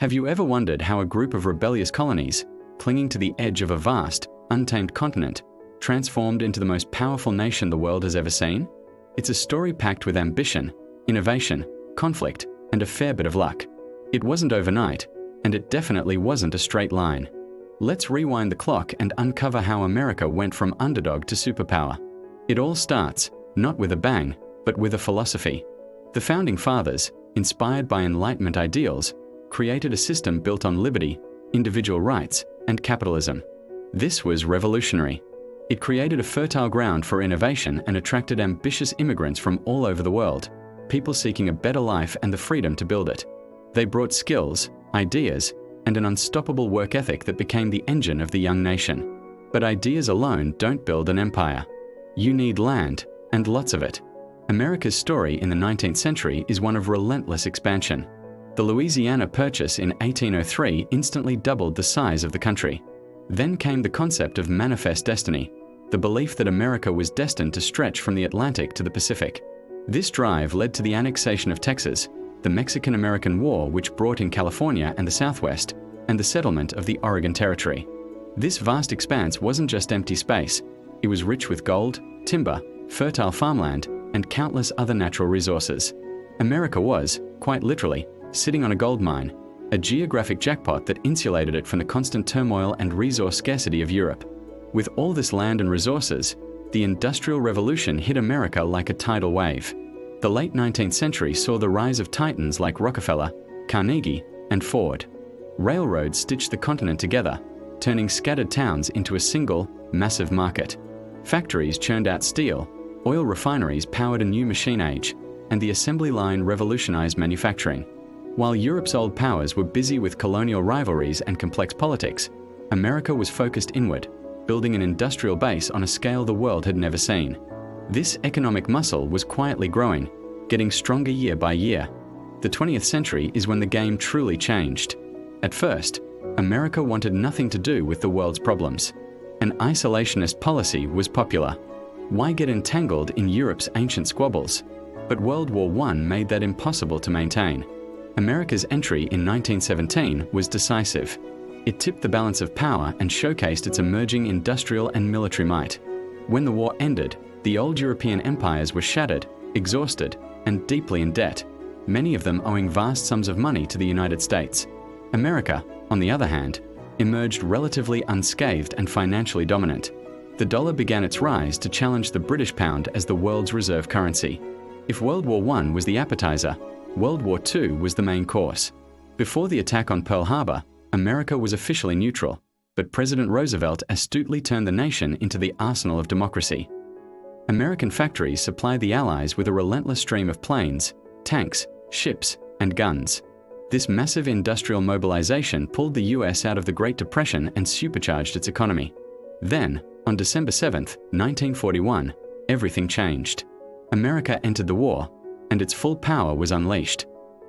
Have you ever wondered how a group of rebellious colonies, clinging to the edge of a vast, untamed continent, transformed into the most powerful nation the world has ever seen? It's a story packed with ambition, innovation, conflict, and a fair bit of luck. It wasn't overnight, and it definitely wasn't a straight line. Let's rewind the clock and uncover how America went from underdog to superpower. It all starts, not with a bang, but with a philosophy. The Founding Fathers, inspired by Enlightenment ideals, created a system built on liberty, individual rights, and capitalism. This was revolutionary. It created a fertile ground for innovation and attracted ambitious immigrants from all over the world, people seeking a better life and the freedom to build it. They brought skills, ideas, and an unstoppable work ethic that became the engine of the young nation. But ideas alone don't build an empire. You need land, and lots of it. America's story in the 19th century is one of relentless expansion. The Louisiana Purchase in 1803 instantly doubled the size of the country. Then came the concept of manifest destiny, the belief that America was destined to stretch from the Atlantic to the Pacific. This drive led to the annexation of Texas, the Mexican-American War which brought in California and the Southwest, and the settlement of the Oregon Territory. This vast expanse wasn't just empty space, it was rich with gold, timber, fertile farmland, and countless other natural resources. America was, quite literally, sitting on a gold mine, a geographic jackpot that insulated it from the constant turmoil and resource scarcity of Europe. With all this land and resources, the Industrial Revolution hit America like a tidal wave. The late 19th century saw the rise of titans like Rockefeller, Carnegie, and Ford. Railroads stitched the continent together, turning scattered towns into a single, massive market. Factories churned out steel, oil refineries powered a new machine age, and the assembly line revolutionized manufacturing. While Europe's old powers were busy with colonial rivalries and complex politics, America was focused inward, building an industrial base on a scale the world had never seen. This economic muscle was quietly growing, getting stronger year by year. The 20th century is when the game truly changed. At first, America wanted nothing to do with the world's problems. An isolationist policy was popular. Why get entangled in Europe's ancient squabbles? But World War I made that impossible to maintain. America's entry in 1917 was decisive. It tipped the balance of power and showcased its emerging industrial and military might. When the war ended, the old European empires were shattered, exhausted, and deeply in debt, many of them owing vast sums of money to the United States. America, on the other hand, emerged relatively unscathed and financially dominant. The dollar began its rise to challenge the British pound as the world's reserve currency. If World War I was the appetizer, World War II was the main course. Before the attack on Pearl Harbor, America was officially neutral, but President Roosevelt astutely turned the nation into the arsenal of democracy. American factories supplied the Allies with a relentless stream of planes, tanks, ships, and guns. This massive industrial mobilization pulled the US out of the Great Depression and supercharged its economy. Then, on December 7, 1941, everything changed. America entered the war, and its full power was unleashed.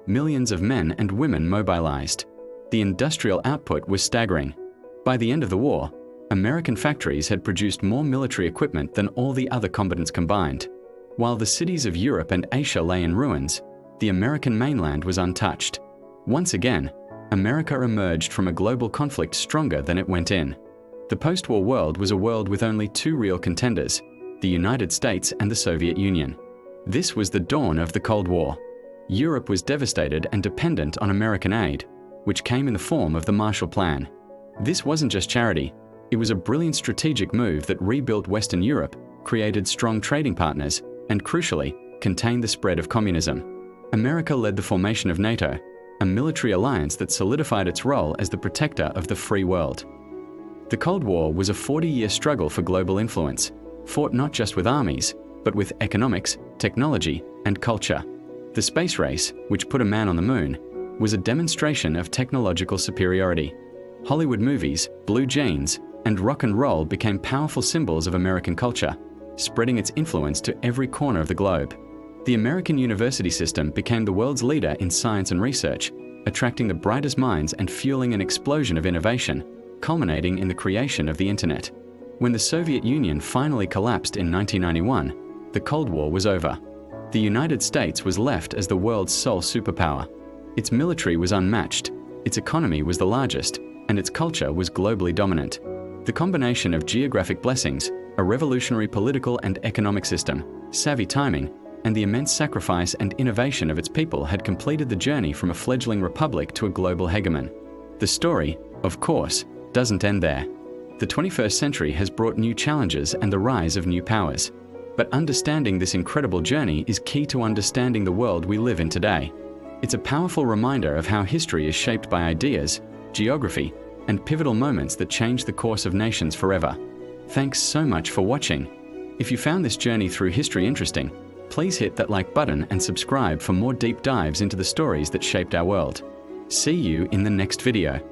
Millions of men and women mobilized. The industrial output was staggering. By the end of the war, American factories had produced more military equipment than all the other combatants combined. While the cities of Europe and Asia lay in ruins, the American mainland was untouched. Once again, America emerged from a global conflict stronger than it went in. The post-war world was a world with only two real contenders, the United States and the Soviet Union. This was the dawn of the Cold War. Europe was devastated and dependent on American aid, which came in the form of the Marshall Plan. This wasn't just charity, it was a brilliant strategic move that rebuilt Western Europe, created strong trading partners, and crucially, contained the spread of communism. America led the formation of NATO, a military alliance that solidified its role as the protector of the free world. The Cold War was a 40-year struggle for global influence, fought not just with armies, but with economics, technology, and culture. The space race, which put a man on the moon, was a demonstration of technological superiority. Hollywood movies, blue jeans, and rock and roll became powerful symbols of American culture, spreading its influence to every corner of the globe. The American university system became the world's leader in science and research, attracting the brightest minds and fueling an explosion of innovation, culminating in the creation of the Internet. When the Soviet Union finally collapsed in 1991, the Cold War was over. The United States was left as the world's sole superpower. Its military was unmatched, Its economy was the largest, and its culture was globally dominant. The combination of geographic blessings, a revolutionary political and economic system, savvy timing, and the immense sacrifice and innovation of its people had completed the journey from a fledgling republic to a global hegemon. The story, of course, doesn't end there. The 21st century has brought new challenges and the rise of new powers. But understanding this incredible journey is key to understanding the world we live in today. It's a powerful reminder of how history is shaped by ideas, geography, and pivotal moments that change the course of nations forever. Thanks so much for watching. If you found this journey through history interesting, please hit that like button and subscribe for more deep dives into the stories that shaped our world. See you in the next video.